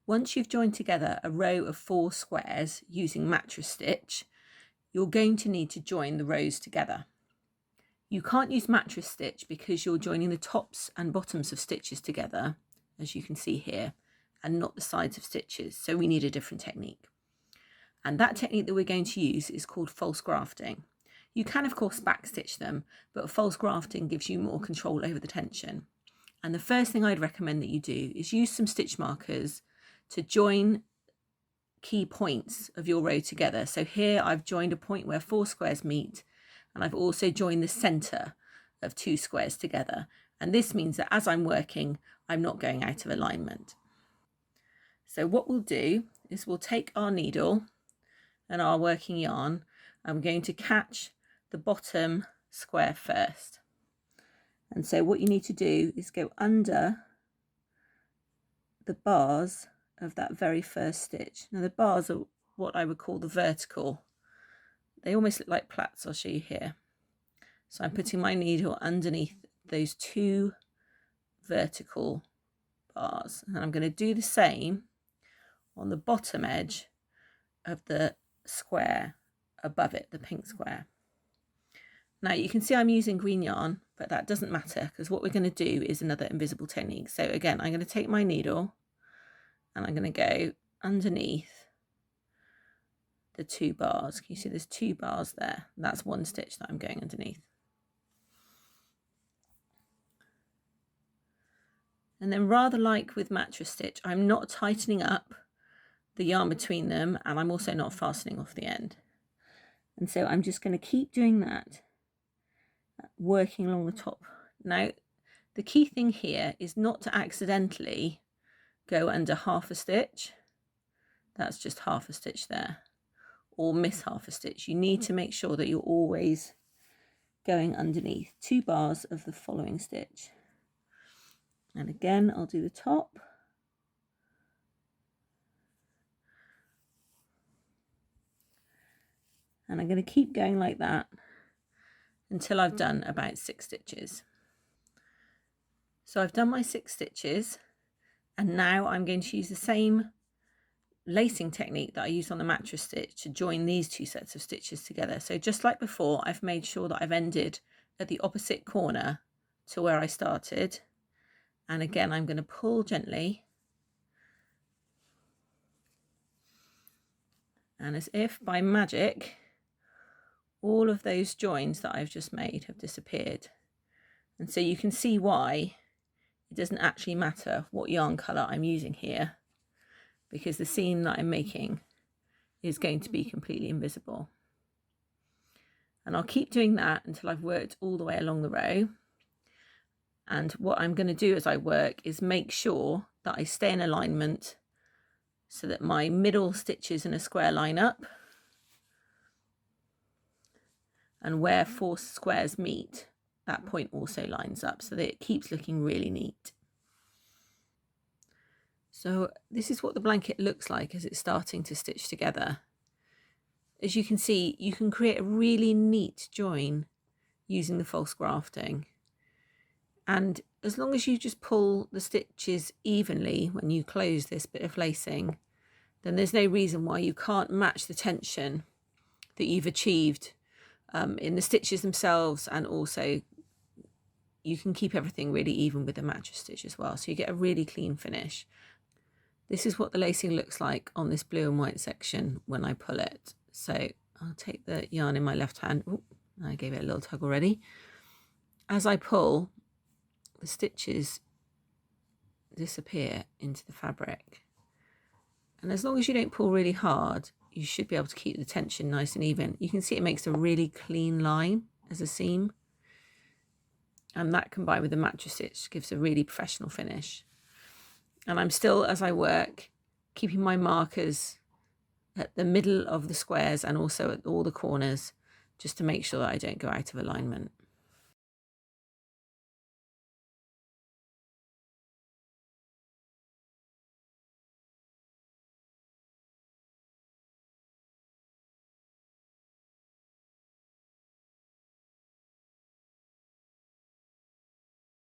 Once you've joined together a row of 4 squares using mattress stitch, you're going to need to join the rows together. You can't use mattress stitch because you're joining the tops and bottoms of stitches together, as you can see here, and not the sides of stitches. So we need a different technique. And that technique that we're going to use is called false grafting. You can, of course, backstitch them, but false grafting gives you more control over the tension. And the first thing I'd recommend that you do is use some stitch markers to join key points of your row together. So here I've joined a point where 4 squares meet, and I've also joined the center of 2 squares together. And this means that as I'm working, I'm not going out of alignment. So what we'll do is we'll take our needle and our working yarn. I'm going to catch the bottom square first. And so what you need to do is go under the bars of that very first stitch. Now the bars are what I would call the vertical. They almost look like plaits. I'll show you here. So I'm putting my needle underneath those 2 vertical bars, and I'm going to do the same on the bottom edge of the square above it, the pink square. Now you can see I'm using green yarn, but that doesn't matter because what we're going to do is another invisible technique. So again, I'm going to take my needle and I'm going to go underneath the 2 bars. Can you see there's 2 bars there? That's 1 stitch that I'm going underneath. And then, rather like with mattress stitch, I'm not tightening up the yarn between them, and I'm also not fastening off the end. And so I'm just going to keep doing that, working along the top. Now, the key thing here is not to accidentally go under half a stitch. That's just half a stitch there, or miss half a stitch. You need to make sure that you're always going underneath 2 bars of the following stitch. And again, I'll do the top. And I'm going to keep going like that until I've done about 6 stitches. So I've done my 6 stitches, and now I'm going to use the same lacing technique that I used on the mattress stitch to join these 2 sets of stitches together. So just like before, I've made sure that I've ended at the opposite corner to where I started. And again, I'm going to pull gently. And as if by magic, all of those joins that I've just made have disappeared. And so you can see why it doesn't actually matter what yarn colour I'm using here, because the seam that I'm making is going to be completely invisible. And I'll keep doing that until I've worked all the way along the row. And what I'm going to do as I work is make sure that I stay in alignment so that my middle stitches in a square line up, and where 4 squares meet, that point also lines up so that it keeps looking really neat. So this is what the blanket looks like as it's starting to stitch together. As you can see, you can create a really neat join using the false grafting. And as long as you just pull the stitches evenly when you close this bit of lacing, then there's no reason why you can't match the tension that you've achieved in the stitches themselves, and also you can keep everything really even with the mattress stitch as well, so you get a really clean finish. This is what the lacing looks like on this blue and white section when I pull it. So I'll take the yarn in my left hand. Ooh, I gave it a little tug already. As I pull, the stitches disappear into the fabric, and as long as you don't pull really hard, you should be able to keep the tension nice and even. You can see it makes a really clean line as a seam, and that combined with the mattress stitch gives a really professional finish. And I'm still, as I work, keeping my markers at the middle of the squares and also at all the corners, just to make sure that I don't go out of alignment.